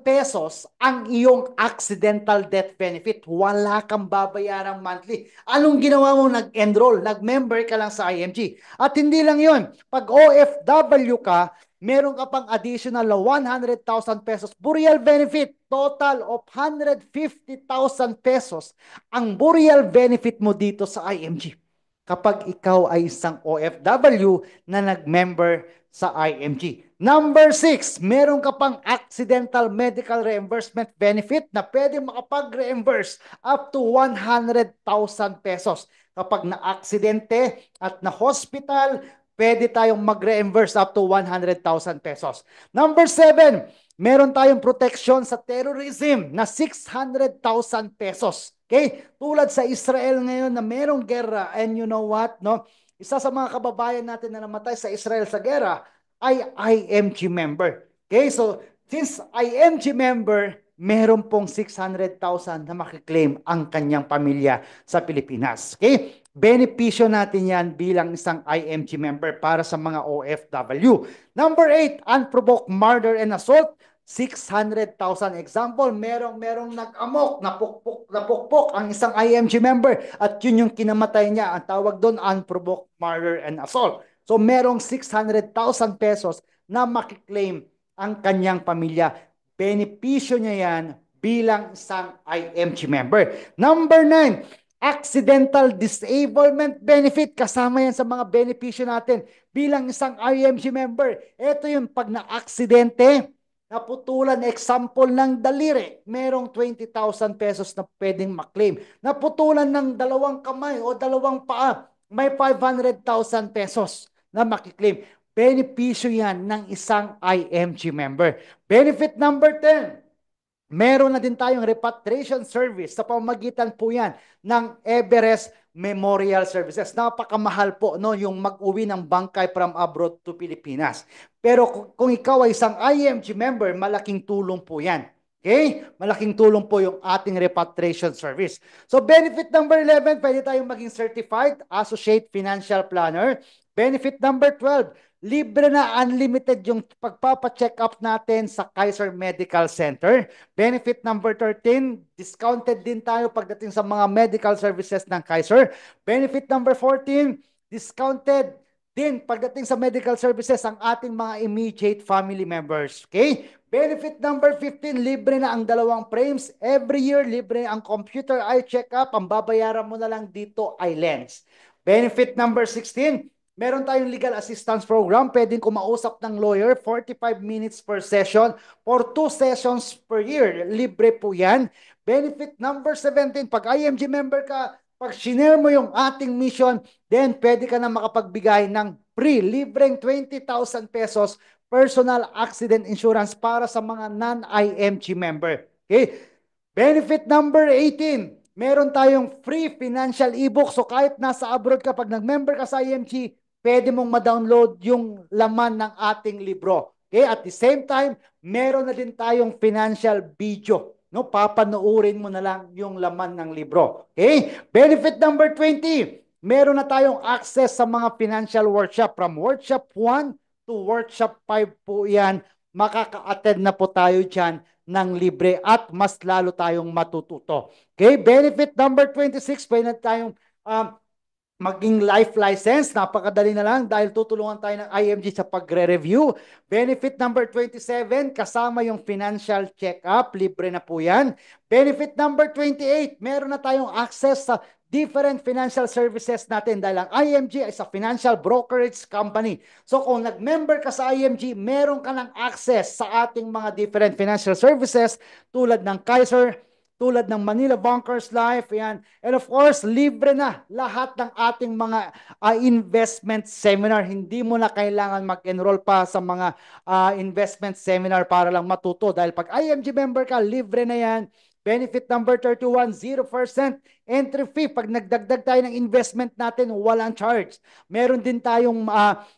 pesos ang iyong accidental death benefit. Wala kang babayarang monthly. Anong ginawa mo? Nag-enroll, nag-member ka lang sa IMG. At hindi lang yun. Pag OFW ka, meron ka pang additional na 100,000 pesos burial benefit. Total of 150,000 pesos ang burial benefit mo dito sa IMG kapag ikaw ay isang OFW na nag-member sa IMG. Number 6, meron ka pang accidental medical reimbursement benefit na pwede makapag-reimburse up to 100,000 pesos. Kapag na-aksidente at na-hospital, pwede tayong mag-reimburse up to 100,000 pesos. Number 7, meron tayong protection sa terrorism na 600,000 pesos. Okay? Tulad sa Israel ngayon na merong gera, and you know what, no? Isa sa mga kababayan natin na namatay sa Israel sa gera, ay IMG member. Okay, so since IMG member, meron pong 600,000 na makiklaim ang kanyang pamilya sa Pilipinas. Okay? Benepisyo natin yan bilang isang IMG member para sa mga OFW. Number 8, unprovoked murder and assault. 600,000 example, merong nag-amok, napukpok ang isang IMG member at yun yung kinamatay niya. Ang tawag doon, unprovoked murder and assault. So merong 600,000 pesos na makiklaim ang kanyang pamilya. Benepisyo niya yan bilang isang IMG member. Number 9, accidental disablement benefit. Kasama yan sa mga benepisyo natin bilang isang IMG member. Ito yung pag na-aksidente, naputulan, example ng daliri, merong 20,000 pesos na pwedeng maklaim. Naputulan ng dalawang kamay o dalawang paa, may 500,000 pesos na makiklaim. Benepisyo yan ng isang IMG member. Benefit number 10, meron na din tayong repatriation service sa pamamagitan po yan ng Everest Memorial Services. Napakamahal po no, yung mag-uwi ng bangkay from abroad to Pilipinas. Pero kung ikaw ay isang IMG member, malaking tulong po yan. Okay? Malaking tulong po yung ating repatriation service. So benefit number 11, pwede tayong maging certified associate financial planner. Benefit number 12, libre na unlimited yung pagpapa-check up natin sa Kaiser Medical Center. Benefit number 13, discounted din tayo pagdating sa mga medical services ng Kaiser. Benefit number 14, discounted din pagdating sa medical services ang ating mga immediate family members. Okay? Benefit number 15, libre na ang dalawang frames. Every year, libre ang computer eye check-up. Ang babayaran mo na lang dito ay lens. Benefit number 16, meron tayong legal assistance program. Pwedeng kumausap ng lawyer, 45 minutes per session for 2 sessions per year. Libre po yan. Benefit number 17, pag IMG member ka, pag sinare mo yung ating mission, then pwede ka na makapagbigay ng free, libreng 20,000 pesos personal accident insurance para sa mga non-IMG member. Okay? Benefit number 18, meron tayong free financial ebook. So kahit nasa abroad ka, pag nag-member ka sa IMG, pwede mong ma-download yung laman ng ating libro. Okay? At the same time, meron na din tayong financial video. No, papanoorin mo na lang yung laman ng libro. Okay? Benefit number 20, meron na tayong access sa mga financial workshop. From workshop 1 to workshop 5 po yan. Makaka-attend na po tayo dyan ng libre at mas lalo tayong matututo. Okay? Benefit number 26, pwede na tayong maging life license. Napakadali na lang dahil tutulungan tayo ng IMG sa pagre-review. Benefit number 27, kasama yung financial check-up. Libre na po yan. Benefit number 28, meron na tayong access sa different financial services natin dahil ang IMG ay sa financial brokerage company. So kung nag-member ka sa IMG, meron ka ng access sa ating mga different financial services tulad ng Kaiser, tulad ng Manila Bankers Life, yan. And of course, libre na lahat ng ating mga investment seminar. Hindi mo na kailangan mag-enroll pa sa mga investment seminar para lang matuto. Dahil pag IMG member ka, libre na yan. Benefit number 31, 0% entry fee. Pag nagdagdag tayo ng investment natin, walang charge. Meron din tayong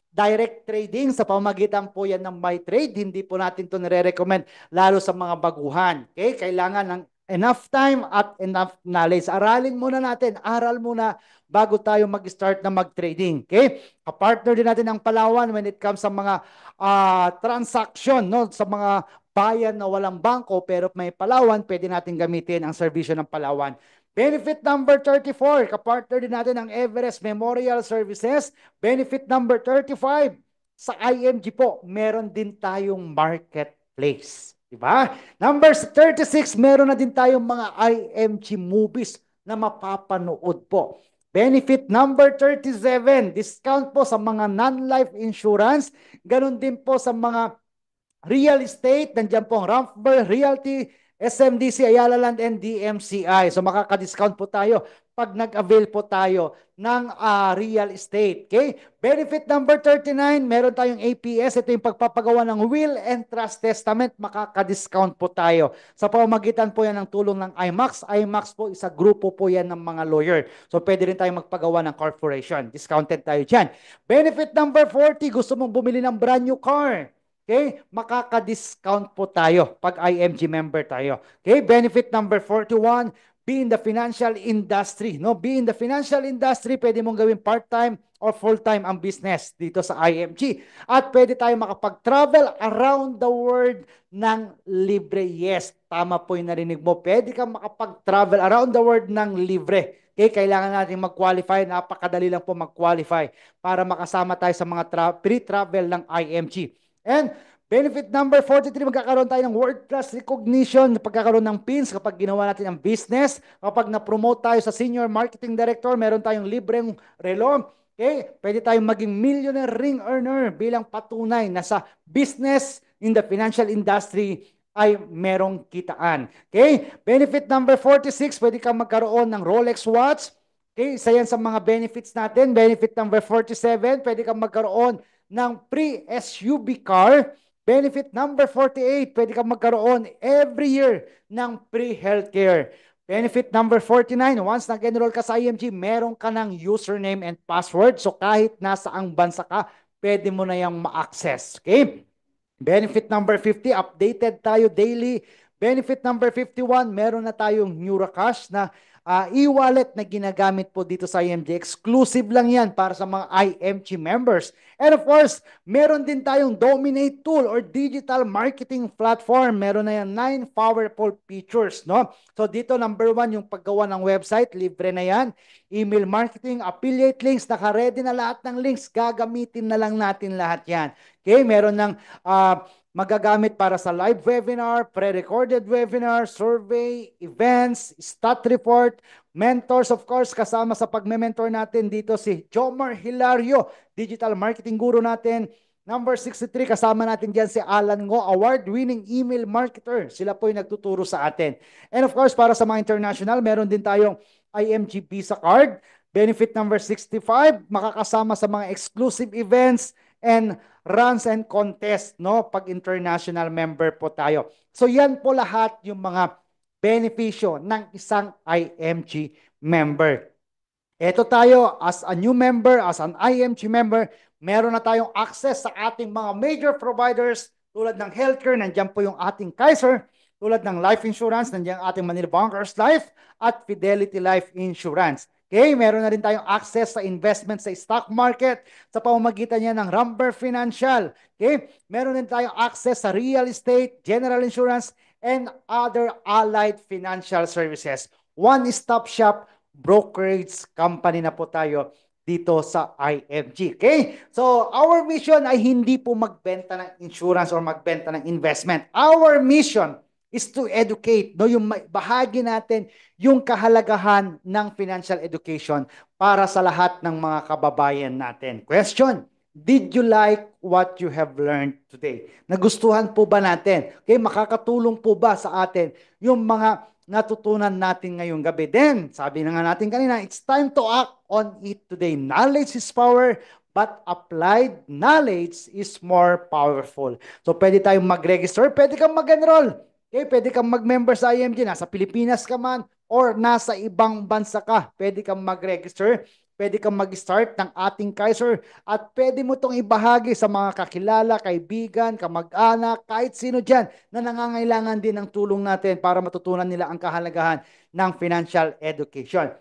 direct trading sa pamamagitan po yan ng MyTrade. Hindi po natin ito nire-recommend lalo sa mga baguhan. Okay? Kailangan ng enough time at enough knowledge. Aralin muna natin, aral muna bago tayo mag-start na mag-trading. Okay? Kapartner din natin ang Palawan when it comes sa mga transaction, no? Sa mga bayan na walang bangko pero may Palawan, pwede natin gamitin ang serbisyo ng Palawan. Benefit number 34, kapartner din natin ang Everest Memorial Services. Benefit number 35, sa IMG po, meron din tayong marketplace. Diba? Number 36, meron na din tayong mga IMG movies na mapapanood po. Benefit number 37, discount po sa mga non-life insurance. Ganon din po sa mga real estate. Nandiyan po ang Rampberg Realty SMDC, Ayala Land, and DMCI. So makaka-discount po tayo pag nag-avail po tayo ng real estate. Okay? Benefit number 39, meron tayong APS. Ito yung pagpapagawa ng will and trust testament. Makaka-discount po tayo. Sa pamamagitan po yan ng tulong ng IMAX. IMAX po, isa grupo po yan ng mga lawyer. So pwede rin tayong magpagawa ng corporation. Discounted tayo dyan. Benefit number 40, gusto mong bumili ng brand new car. Okay? Makaka-discount po tayo pag IMG member tayo. Okay? Benefit number 41, be in the financial industry. No? Be in the financial industry, pwede mong gawin part-time or full-time ang business dito sa IMG. At pwede tayo makapag-travel around the world ng libre. Yes, tama po yung narinig mo. Pwede kang makapag-travel around the world ng libre. Okay, kailangan natin mag-qualify. Napakadali lang po mag-qualify para makasama tayo sa mga pre-travel ng IMG. And benefit number 43, magkakaroon tayo ng world-class recognition, pagkakaroon ng pins kapag ginawa natin ang business. Kapag na-promote tayo sa senior marketing director, meron tayong libreng relo. Okay? Pwede tayong maging millionaire ring earner bilang patunay na sa business in the financial industry ay merong kitaan. Okay? Benefit number 46, pwede kang magkaroon ng Rolex watch. Okay? Isa yan sa mga benefits natin. Benefit number 47, pwede kang magkaroon ng pre-SUV car. Benefit number 48, pwede kang magkaroon every year ng pre-healthcare. Benefit number 49, once nag-enroll ka sa IMG, meron ka ng username and password. So kahit nasa ang bansa ka, pwede mo na yung ma-access. Okay? Benefit number 50, updated tayo daily. Benefit number 51, meron na tayong NeuroCash na e-wallet na ginagamit po dito sa IMG. Exclusive lang yan para sa mga IMG members. And of course, meron din tayong Dominate tool or digital marketing platform. Meron na yan 9 powerful features. No? So dito, number 1, yung paggawa ng website, libre na yan. Email marketing, affiliate links, naka-ready na lahat ng links. Gagamitin na lang natin lahat yan. Okay, meron ng magagamit para sa live webinar, pre-recorded webinar, survey, events, stat report, mentors, of course, kasama sa pagme-mentor natin dito si Jomar Hilario, digital marketing guru natin. Number 63, kasama natin dyan si Alan Ngo, award-winning email marketer. Sila po yung nagtuturo sa atin. And of course, para sa mga international, meron din tayong IMG Visa Card. Benefit number 65, makakasama sa mga exclusive events and runs and contest, no? Pag international member po tayo. So yan po lahat yung mga benepisyo ng isang IMG member. Ito tayo, as a new member, as an IMG member, meron na tayong access sa ating mga major providers tulad ng healthcare, nandiyan po yung ating Kaiser, tulad ng life insurance, nandiyan ang ating Manila Bankers Life at Fidelity Life Insurance. Okay, meron na rin tayong access sa investment sa stock market sa pamamagitan niya ng Rumber Financial. Okay, meron din tayong access sa real estate, general insurance, and other allied financial services. One-stop shop brokerage company na po tayo dito sa IMG. Okay? So, our mission ay hindi po magbenta ng insurance or magbenta ng investment. Our mission is to educate, no, yung bahagi natin yung kahalagahan ng financial education para sa lahat ng mga kababayan natin. Question, did you like what you have learned today? Nagustuhan po ba natin? Okay, makakatulong po ba sa atin yung mga natutunan natin ngayong gabi? Then, sabi na nga natin kanina, it's time to act on it today. Knowledge is power, but applied knowledge is more powerful. So, pwede tayong mag-register, pwede kang mag-enroll. Okay, pwede kang mag-member sa IMG, nasa Pilipinas ka man or nasa ibang bansa ka. Pwede kang mag-register, pwede kang mag-start ng ating Kaiser at pwede mo itong ibahagi sa mga kakilala, kaibigan, kamag-anak, kahit sino dyan na nangangailangan din ng tulong natin para matutunan nila ang kahalagahan ng financial education.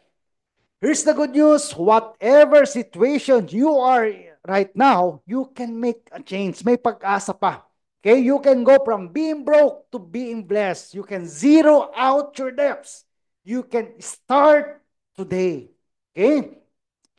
Here's the good news, whatever situation you are right now, you can make a change. May pag-asa pa. Okay, you can go from being broke to being blessed. You can zero out your debts. You can start today. Okay?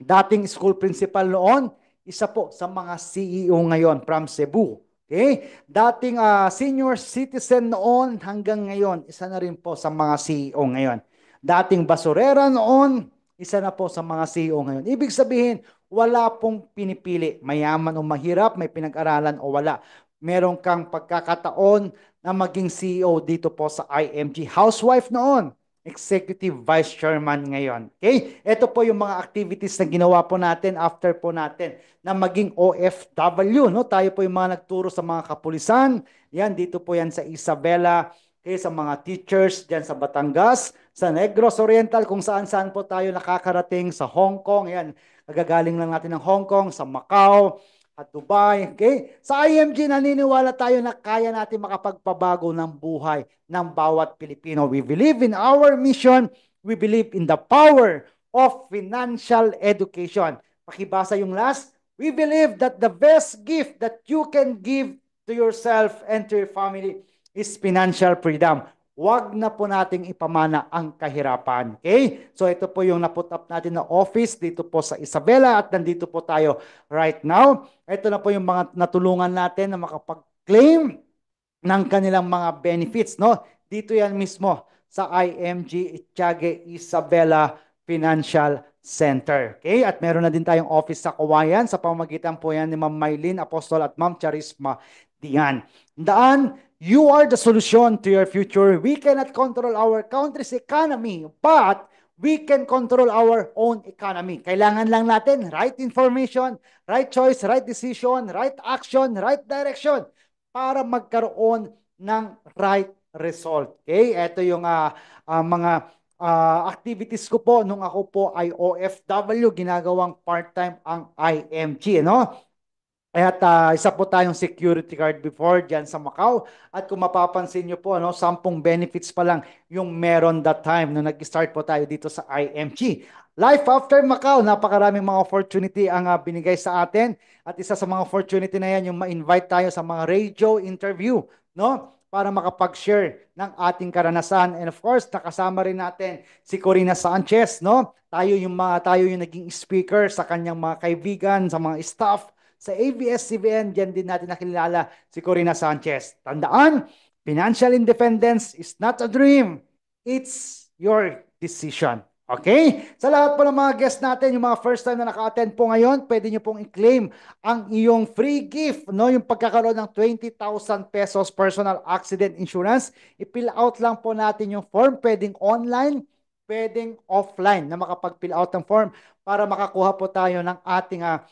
Dating school principal noon, isa po sa mga CEO ngayon from Cebu. Okay? Dating senior citizen noon hanggang ngayon, isa na rin po sa mga CEO ngayon. Dating basurera noon, isa na po sa mga CEO ngayon. Ibig sabihin, wala pong pinipili. Mayaman o mahirap, may pinag-aralan o wala. Meron kang pagkakataon na maging CEO dito po sa IMG. Housewife noon, Executive Vice Chairman ngayon. Okay? Ito po yung mga activities na ginawa po natin after po natin na maging OFW. No? Tayo po yung mga nagturo sa mga kapulisan. Yan, dito po yan sa Isabela. Okay, sa mga teachers dyan sa Batangas, sa Negros Oriental, kung saan-saan po tayo nakakarating, sa Hong Kong. Yan, nagagaling lang natin ng Hong Kong, sa Macau, at Dubai. Okay? Sa IMG, naniniwala tayo na kaya natin makapagpabago ng buhay ng bawat Pilipino. We believe in our mission. We believe in the power of financial education. Pakibasa yung last. We believe that the best gift that you can give to yourself and to your family is financial freedom. Wag na po nating ipamana ang kahirapan. Okay? So ito po yung naput up natin na office dito po sa Isabela at nandito po tayo right now. Ito na po yung mga natulungan natin na makapag-claim ng kanilang mga benefits, no? Dito yan mismo sa IMG Itiage Isabela Financial Center. Okay? At meron na din tayong office sa Kawayan sa pamamagitan po yan ni Ma'am Maylin Apostol at Ma'am Charisma Dian. Daan, you are the solution to your future. We cannot control our country's economy, but we can control our own economy. Kailangan lang natin right information, right choice, right decision, right action, right direction para magkaroon ng right result. Okay? Ito yung mga activities ko po nung ako po ay OFW, ginagawang part-time ang IMG, no? At isa po tayong security guard before dyan sa Macau. At kung mapapansin nyo po, ano, 10 benefits pa lang yung meron that time nung nag-start po tayo dito sa IMG. Life after Macau, napakaraming mga opportunity ang binigay sa atin. At isa sa mga opportunity na yan, yung ma-invite tayo sa mga radio interview, no? Para makapag-share ng ating karanasan. And of course, nakasama rin natin si Corina Sanchez, no? Tayo yung naging speaker sa kanyang mga kaibigan, sa mga staff sa ABS-CBN, dyan din natin nakilala si Corina Sanchez. Tandaan, financial independence is not a dream. It's your decision. Okay? Sa lahat po ng mga guests natin, yung mga first time na naka-attend po ngayon, pwede nyo pong i-claim ang iyong free gift, no? Yung pagkakaroon ng 20,000 pesos personal accident insurance. I-fill out lang po natin yung form, pwedeng online, pwedeng offline na makapag-fill out ng form para makakuha po tayo ng ating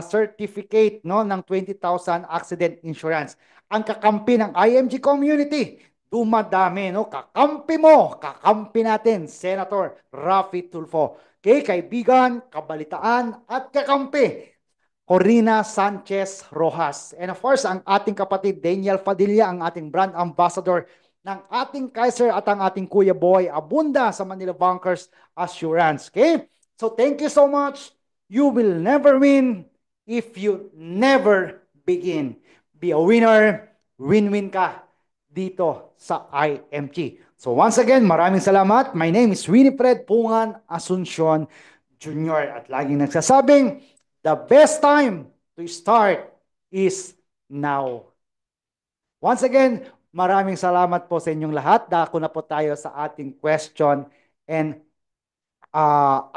certificate, no, ng 20,000 accident insurance. Ang kakampi ng IMG community, dumadami, no? Kakampi mo, kakampi natin, Senator Raffy Tulfo. Okay, kaibigan, kabalitaan, at kakampi, Corina Sanchez Rojas. And of course, ang ating kapatid Daniel Padilla, ang ating brand ambassador ng ating Kaiser at ang ating Kuya Boy Abunda sa Manila Bankers Assurance. Okay? So thank you so much. You will never win if you never begin. Be a winner, win-win ka dito sa IMG. So once again, maraming salamat. My name is Winifred Pungan Asuncion Jr. At laging nagsasabing, the best time to start is now. Once again, maraming salamat po sa inyong lahat. Dako na po tayo sa ating question and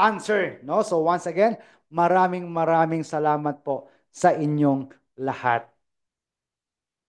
answer. No? So once again, maraming salamat po sa inyong lahat.